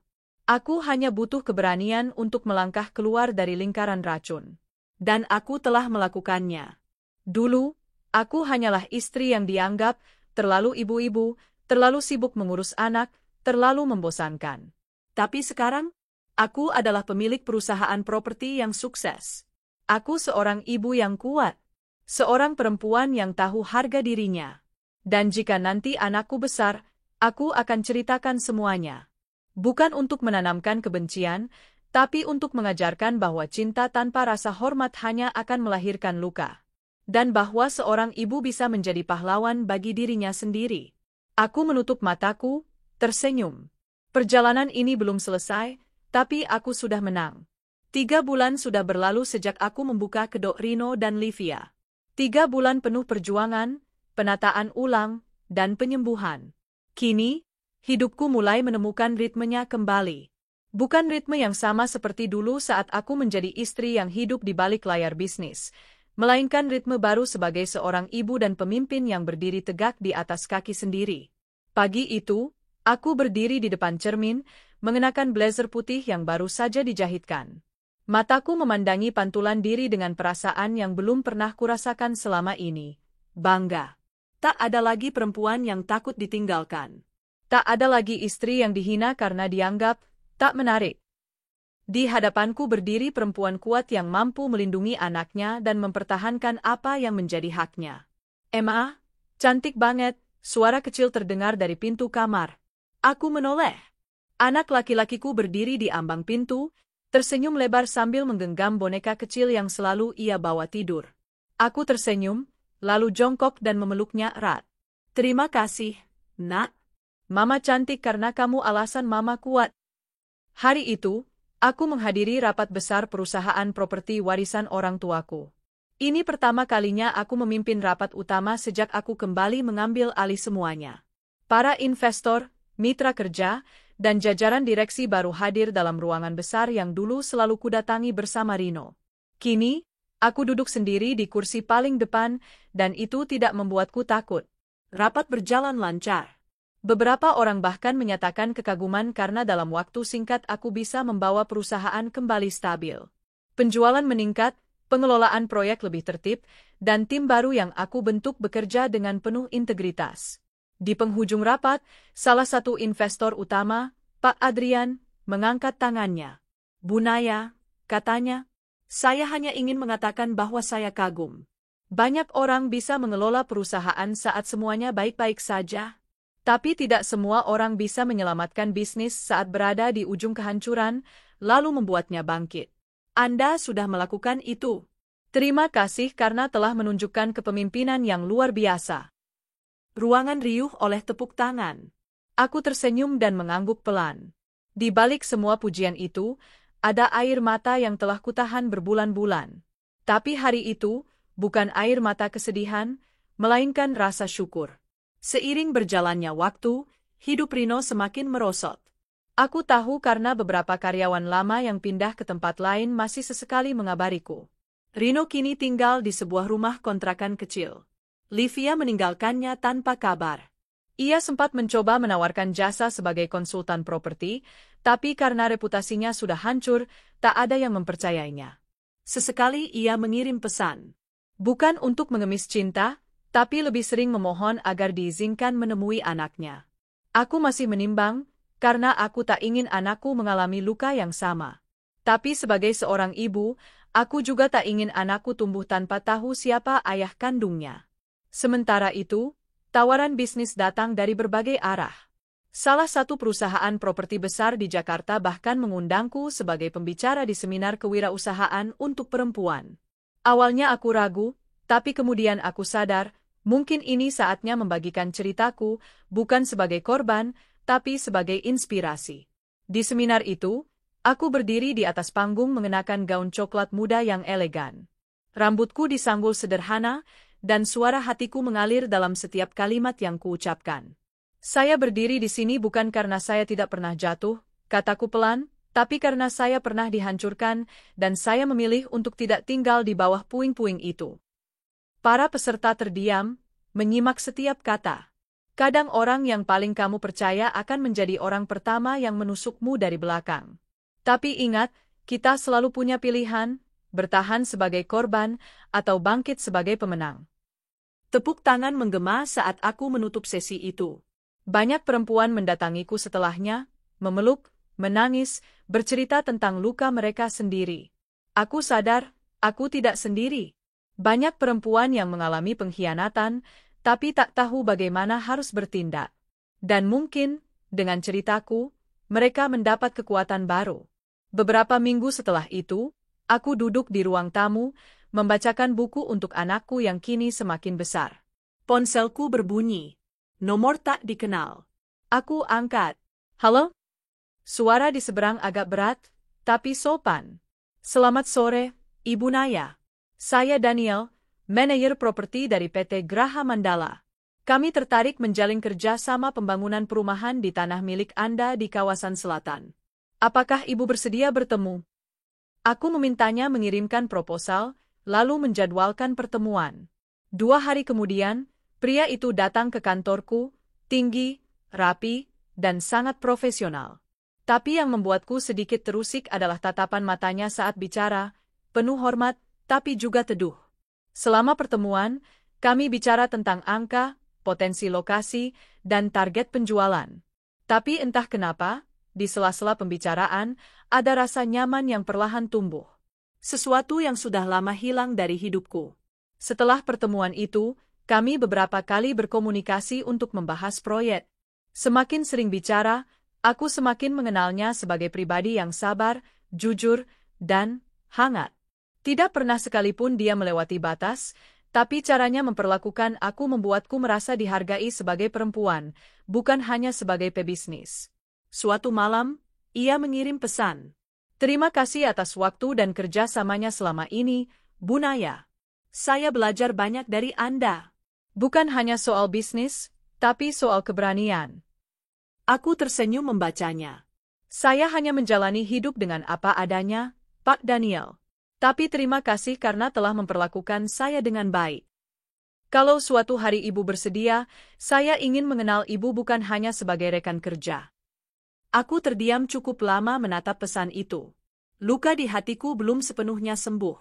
Aku hanya butuh keberanian untuk melangkah keluar dari lingkaran racun. Dan aku telah melakukannya. Dulu, aku hanyalah istri yang dianggap terlalu ibu-ibu, terlalu sibuk mengurus anak, terlalu membosankan. Tapi sekarang, Aku adalah pemilik perusahaan properti yang sukses. Aku seorang ibu yang kuat. Seorang perempuan yang tahu harga dirinya. Dan jika nanti anakku besar, aku akan ceritakan semuanya. Bukan untuk menanamkan kebencian, tapi untuk mengajarkan bahwa cinta tanpa rasa hormat hanya akan melahirkan luka. Dan bahwa seorang ibu bisa menjadi pahlawan bagi dirinya sendiri. Aku menutup mataku, tersenyum. Perjalanan ini belum selesai, tapi aku sudah menang. 3 bulan sudah berlalu sejak aku membuka kedok Rino dan Livia. 3 bulan penuh perjuangan, penataan ulang, dan penyembuhan. Kini, hidupku mulai menemukan ritmenya kembali. Bukan ritme yang sama seperti dulu saat aku menjadi istri yang hidup di balik layar bisnis, melainkan ritme baru sebagai seorang ibu dan pemimpin yang berdiri tegak di atas kaki sendiri. Pagi itu, aku berdiri di depan cermin, mengenakan blazer putih yang baru saja dijahitkan. Mataku memandangi pantulan diri dengan perasaan yang belum pernah kurasakan selama ini. Bangga. Tak ada lagi perempuan yang takut ditinggalkan. Tak ada lagi istri yang dihina karena dianggap tak menarik. Di hadapanku berdiri perempuan kuat yang mampu melindungi anaknya dan mempertahankan apa yang menjadi haknya. Emma, cantik banget, suara kecil terdengar dari pintu kamar. Aku menoleh. Anak laki-lakiku berdiri di ambang pintu, tersenyum lebar sambil menggenggam boneka kecil yang selalu ia bawa tidur. Aku tersenyum, lalu jongkok dan memeluknya erat. Terima kasih, Nak. Mama cantik karena kamu alasan Mama kuat. Hari itu, aku menghadiri rapat besar perusahaan properti warisan orang tuaku. Ini pertama kalinya aku memimpin rapat utama sejak aku kembali mengambil alih semuanya. Para investor, mitra kerja, dan jajaran direksi baru hadir dalam ruangan besar yang dulu selalu kudatangi bersama Rino. Kini, aku duduk sendiri di kursi paling depan, dan itu tidak membuatku takut. Rapat berjalan lancar. Beberapa orang bahkan menyatakan kekaguman karena dalam waktu singkat aku bisa membawa perusahaan kembali stabil. Penjualan meningkat, pengelolaan proyek lebih tertib, dan tim baru yang aku bentuk bekerja dengan penuh integritas. Di penghujung rapat, salah satu investor utama, Pak Adrian, mengangkat tangannya. Bu Naya, katanya, saya hanya ingin mengatakan bahwa saya kagum. Banyak orang bisa mengelola perusahaan saat semuanya baik-baik saja. Tapi tidak semua orang bisa menyelamatkan bisnis saat berada di ujung kehancuran, lalu membuatnya bangkit. Anda sudah melakukan itu. Terima kasih karena telah menunjukkan kepemimpinan yang luar biasa. Ruangan riuh oleh tepuk tangan. Aku tersenyum dan mengangguk pelan. Di balik semua pujian itu, ada air mata yang telah kutahan berbulan-bulan. Tapi hari itu, bukan air mata kesedihan, melainkan rasa syukur. Seiring berjalannya waktu, hidup Rino semakin merosot. Aku tahu karena beberapa karyawan lama yang pindah ke tempat lain masih sesekali mengabariku. Rino kini tinggal di sebuah rumah kontrakan kecil. Livia meninggalkannya tanpa kabar. Ia sempat mencoba menawarkan jasa sebagai konsultan properti, tapi karena reputasinya sudah hancur, tak ada yang mempercayainya. Sesekali ia mengirim pesan. Bukan untuk mengemis cinta, tapi lebih sering memohon agar diizinkan menemui anaknya. Aku masih menimbang, karena aku tak ingin anakku mengalami luka yang sama. Tapi sebagai seorang ibu, aku juga tak ingin anakku tumbuh tanpa tahu siapa ayah kandungnya. Sementara itu, tawaran bisnis datang dari berbagai arah. Salah satu perusahaan properti besar di Jakarta bahkan mengundangku sebagai pembicara di seminar kewirausahaan untuk perempuan. Awalnya aku ragu, tapi kemudian aku sadar, mungkin ini saatnya membagikan ceritaku, bukan sebagai korban, tapi sebagai inspirasi. Di seminar itu, aku berdiri di atas panggung mengenakan gaun coklat muda yang elegan. Rambutku disanggul sederhana, dan suara hatiku mengalir dalam setiap kalimat yang kuucapkan. Saya berdiri di sini bukan karena saya tidak pernah jatuh, kataku pelan, tapi karena saya pernah dihancurkan, dan saya memilih untuk tidak tinggal di bawah puing-puing itu. Para peserta terdiam, menyimak setiap kata. Kadang orang yang paling kamu percaya akan menjadi orang pertama yang menusukmu dari belakang. Tapi ingat, kita selalu punya pilihan, bertahan sebagai korban, atau bangkit sebagai pemenang. Tepuk tangan menggema saat aku menutup sesi itu. Banyak perempuan mendatangiku setelahnya, memeluk, menangis, bercerita tentang luka mereka sendiri. Aku sadar, aku tidak sendiri. Banyak perempuan yang mengalami pengkhianatan, tapi tak tahu bagaimana harus bertindak. Dan mungkin, dengan ceritaku, mereka mendapat kekuatan baru. Beberapa minggu setelah itu, aku duduk di ruang tamu, membacakan buku untuk anakku yang kini semakin besar. Ponselku berbunyi. Nomor tak dikenal. Aku angkat. Halo? Suara di seberang agak berat, tapi sopan. Selamat sore, Ibu Naya. Saya Daniel, manajer properti dari PT Graha Mandala. Kami tertarik menjalin kerja sama pembangunan perumahan di tanah milik Anda di kawasan selatan. Apakah Ibu bersedia bertemu? Aku memintanya mengirimkan proposal, lalu menjadwalkan pertemuan. 2 hari kemudian, pria itu datang ke kantorku, tinggi, rapi, dan sangat profesional. Tapi yang membuatku sedikit terusik adalah tatapan matanya saat bicara, penuh hormat, tapi juga teduh. Selama pertemuan, kami bicara tentang angka, potensi lokasi, dan target penjualan. Tapi entah kenapa, di sela-sela pembicaraan, ada rasa nyaman yang perlahan tumbuh. Sesuatu yang sudah lama hilang dari hidupku. Setelah pertemuan itu, kami beberapa kali berkomunikasi untuk membahas proyek. Semakin sering bicara, aku semakin mengenalnya sebagai pribadi yang sabar, jujur, dan hangat. Tidak pernah sekalipun dia melewati batas, tapi caranya memperlakukan aku membuatku merasa dihargai sebagai perempuan, bukan hanya sebagai pebisnis. Suatu malam, ia mengirim pesan. Terima kasih atas waktu dan kerjasamanya selama ini, Bu Naya. Saya belajar banyak dari Anda. Bukan hanya soal bisnis, tapi soal keberanian. Aku tersenyum membacanya. Saya hanya menjalani hidup dengan apa adanya, Pak Daniel. Tapi terima kasih karena telah memperlakukan saya dengan baik. Kalau suatu hari Ibu bersedia, saya ingin mengenal Ibu bukan hanya sebagai rekan kerja. Aku terdiam cukup lama menatap pesan itu. Luka di hatiku belum sepenuhnya sembuh.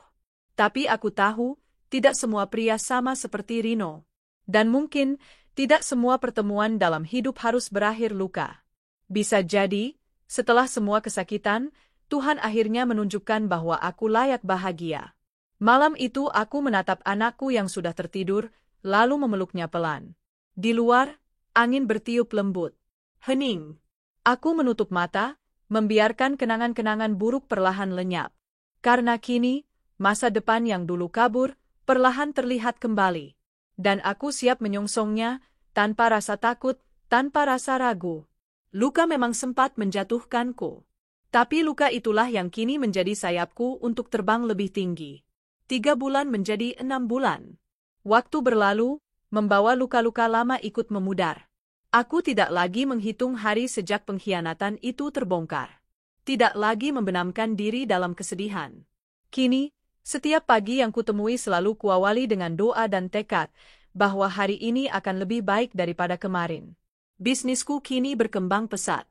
Tapi aku tahu, tidak semua pria sama seperti Rino. Dan mungkin, tidak semua pertemuan dalam hidup harus berakhir luka. Bisa jadi, setelah semua kesakitan, Tuhan akhirnya menunjukkan bahwa aku layak bahagia. Malam itu aku menatap anakku yang sudah tertidur, lalu memeluknya pelan. Di luar, angin bertiup lembut. Hening. Aku menutup mata, membiarkan kenangan-kenangan buruk perlahan lenyap. Karena kini, masa depan yang dulu kabur, perlahan terlihat kembali. Dan aku siap menyongsongnya, tanpa rasa takut, tanpa rasa ragu. Luka memang sempat menjatuhkanku. Tapi luka itulah yang kini menjadi sayapku untuk terbang lebih tinggi. 3 bulan menjadi 6 bulan. Waktu berlalu, membawa luka-luka lama ikut memudar. Aku tidak lagi menghitung hari sejak pengkhianatan itu terbongkar. Tidak lagi membenamkan diri dalam kesedihan. Kini, setiap pagi yang kutemui selalu kuawali dengan doa dan tekad, bahwa hari ini akan lebih baik daripada kemarin. Bisnisku kini berkembang pesat.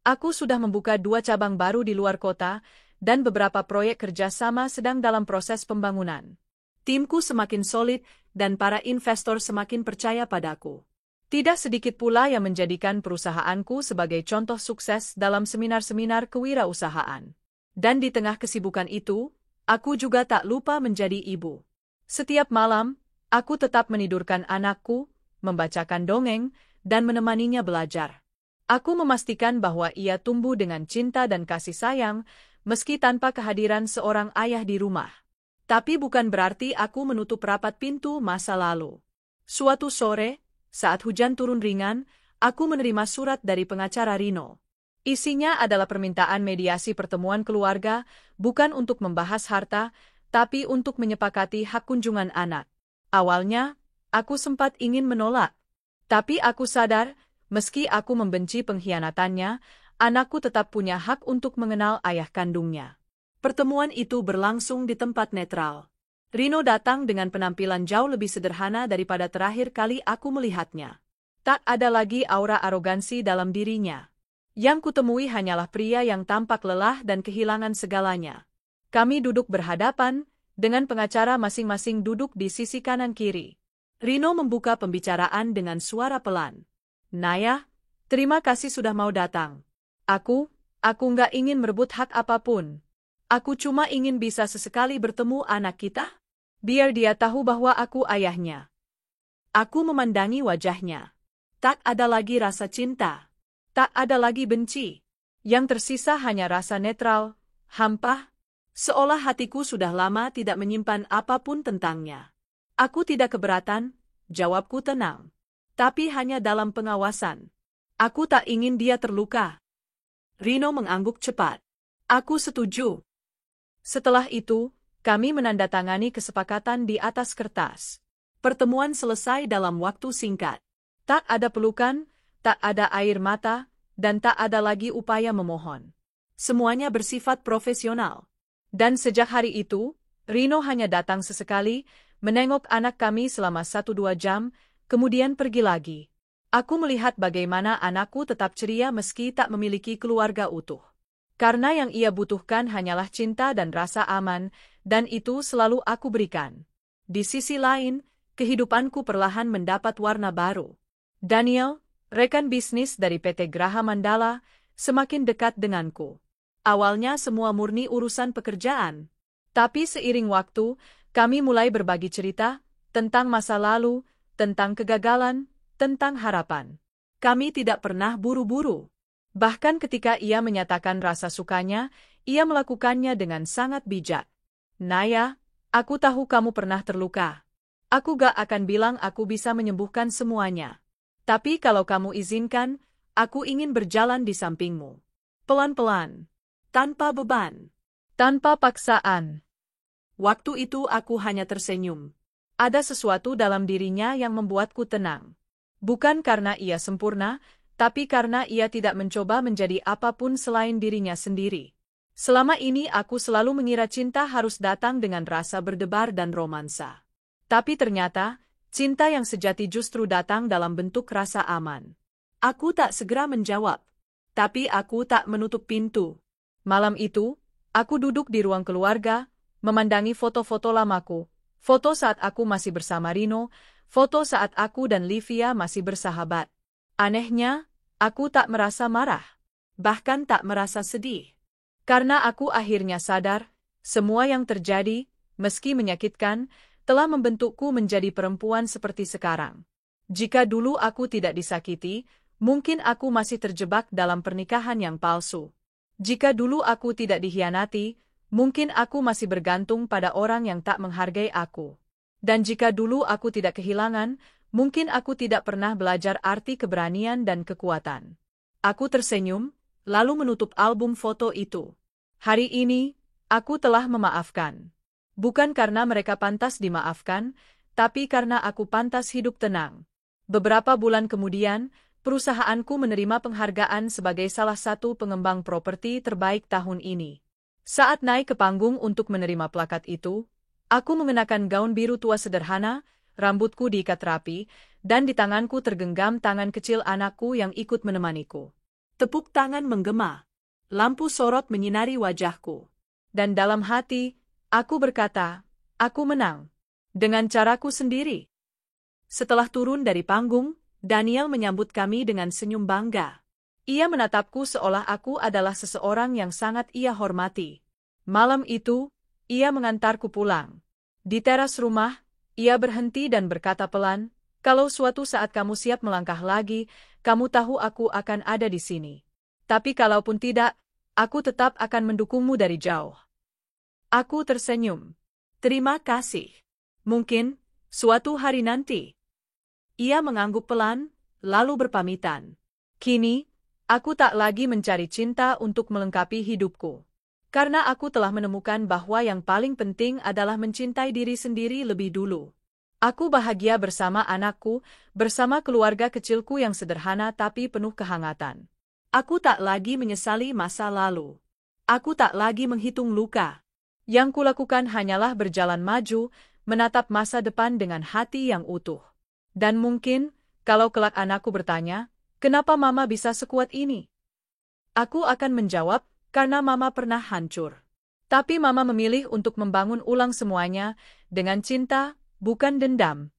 Aku sudah membuka 2 cabang baru di luar kota, dan beberapa proyek kerjasama sedang dalam proses pembangunan. Timku semakin solid, dan para investor semakin percaya padaku. Tidak sedikit pula yang menjadikan perusahaanku sebagai contoh sukses dalam seminar-seminar kewirausahaan. Dan di tengah kesibukan itu, aku juga tak lupa menjadi ibu. Setiap malam, aku tetap menidurkan anakku, membacakan dongeng, dan menemaninya belajar. Aku memastikan bahwa ia tumbuh dengan cinta dan kasih sayang, meski tanpa kehadiran seorang ayah di rumah. Tapi bukan berarti aku menutup rapat pintu masa lalu. Suatu sore, saat hujan turun ringan, aku menerima surat dari pengacara Rino. Isinya adalah permintaan mediasi pertemuan keluarga, bukan untuk membahas harta, tapi untuk menyepakati hak kunjungan anak. Awalnya, aku sempat ingin menolak. Tapi aku sadar, meski aku membenci pengkhianatannya, anakku tetap punya hak untuk mengenal ayah kandungnya. Pertemuan itu berlangsung di tempat netral. Rino datang dengan penampilan jauh lebih sederhana daripada terakhir kali aku melihatnya. Tak ada lagi aura arogansi dalam dirinya. Yang kutemui hanyalah pria yang tampak lelah dan kehilangan segalanya. Kami duduk berhadapan, dengan pengacara masing-masing duduk di sisi kanan-kiri. Rino membuka pembicaraan dengan suara pelan. Naya, terima kasih sudah mau datang. Aku Aku nggak ingin merebut hak apapun. Aku cuma ingin bisa sesekali bertemu anak kita. Biar dia tahu bahwa aku ayahnya. Aku memandangi wajahnya. Tak ada lagi rasa cinta. Tak ada lagi benci. Yang tersisa hanya rasa netral, hampa, seolah hatiku sudah lama tidak menyimpan apapun tentangnya. Aku tidak keberatan, jawabku tenang. Tapi hanya dalam pengawasan. Aku tak ingin dia terluka. Rino mengangguk cepat. Aku setuju. Setelah itu, kami menandatangani kesepakatan di atas kertas. Pertemuan selesai dalam waktu singkat. Tak ada pelukan, tak ada air mata, dan tak ada lagi upaya memohon. Semuanya bersifat profesional. Dan sejak hari itu, Rino hanya datang sesekali, menengok anak kami selama 1-2 jam, kemudian pergi lagi. Aku melihat bagaimana anakku tetap ceria meski tak memiliki keluarga utuh. Karena yang ia butuhkan hanyalah cinta dan rasa aman, dan itu selalu aku berikan. Di sisi lain, kehidupanku perlahan mendapat warna baru. Daniel, rekan bisnis dari PT Graha Mandala, semakin dekat denganku. Awalnya semua murni urusan pekerjaan. Tapi seiring waktu, kami mulai berbagi cerita tentang masa lalu, tentang kegagalan, tentang harapan. Kami tidak pernah buru-buru. Bahkan ketika ia menyatakan rasa sukanya, ia melakukannya dengan sangat bijak. Naya, aku tahu kamu pernah terluka. Aku gak akan bilang aku bisa menyembuhkan semuanya. Tapi kalau kamu izinkan, aku ingin berjalan di sampingmu. Pelan-pelan. Tanpa beban. Tanpa paksaan. Waktu itu aku hanya tersenyum. Ada sesuatu dalam dirinya yang membuatku tenang. Bukan karena ia sempurna, tapi karena ia tidak mencoba menjadi apapun selain dirinya sendiri. Selama ini aku selalu mengira cinta harus datang dengan rasa berdebar dan romansa. Tapi ternyata, cinta yang sejati justru datang dalam bentuk rasa aman. Aku tak segera menjawab. Tapi aku tak menutup pintu. Malam itu, aku duduk di ruang keluarga, memandangi foto-foto lamaku. Foto saat aku masih bersama Rino, foto saat aku dan Livia masih bersahabat. Anehnya, aku tak merasa marah. Bahkan tak merasa sedih. Karena aku akhirnya sadar, semua yang terjadi, meski menyakitkan, telah membentukku menjadi perempuan seperti sekarang. Jika dulu aku tidak disakiti, mungkin aku masih terjebak dalam pernikahan yang palsu. Jika dulu aku tidak dikhianati, mungkin aku masih bergantung pada orang yang tak menghargai aku. Dan jika dulu aku tidak kehilangan, mungkin aku tidak pernah belajar arti keberanian dan kekuatan. Aku tersenyum, lalu menutup album foto itu. Hari ini, aku telah memaafkan. Bukan karena mereka pantas dimaafkan, tapi karena aku pantas hidup tenang. Beberapa bulan kemudian, perusahaanku menerima penghargaan sebagai salah satu pengembang properti terbaik tahun ini. Saat naik ke panggung untuk menerima plakat itu, aku mengenakan gaun biru tua sederhana, rambutku diikat rapi, dan di tanganku tergenggam tangan kecil anakku yang ikut menemaniku. Tepuk tangan menggema. Lampu sorot menyinari wajahku. Dan dalam hati, aku berkata, aku menang. Dengan caraku sendiri. Setelah turun dari panggung, Daniel menyambut kami dengan senyum bangga. Ia menatapku seolah aku adalah seseorang yang sangat ia hormati. Malam itu, ia mengantarku pulang. Di teras rumah, ia berhenti dan berkata pelan, kalau suatu saat kamu siap melangkah lagi, kamu tahu aku akan ada di sini. Tapi kalaupun tidak, aku tetap akan mendukungmu dari jauh. Aku tersenyum. Terima kasih. Mungkin, suatu hari nanti. Ia mengangguk pelan, lalu berpamitan. Kini, aku tak lagi mencari cinta untuk melengkapi hidupku. Karena aku telah menemukan bahwa yang paling penting adalah mencintai diri sendiri lebih dulu. Aku bahagia bersama anakku, bersama keluarga kecilku yang sederhana tapi penuh kehangatan. Aku tak lagi menyesali masa lalu. Aku tak lagi menghitung luka. Yang kulakukan hanyalah berjalan maju, menatap masa depan dengan hati yang utuh. Dan mungkin, kalau kelak anakku bertanya, kenapa mama bisa sekuat ini? Aku akan menjawab, karena mama pernah hancur. Tapi mama memilih untuk membangun ulang semuanya, dengan cinta, bukan dendam.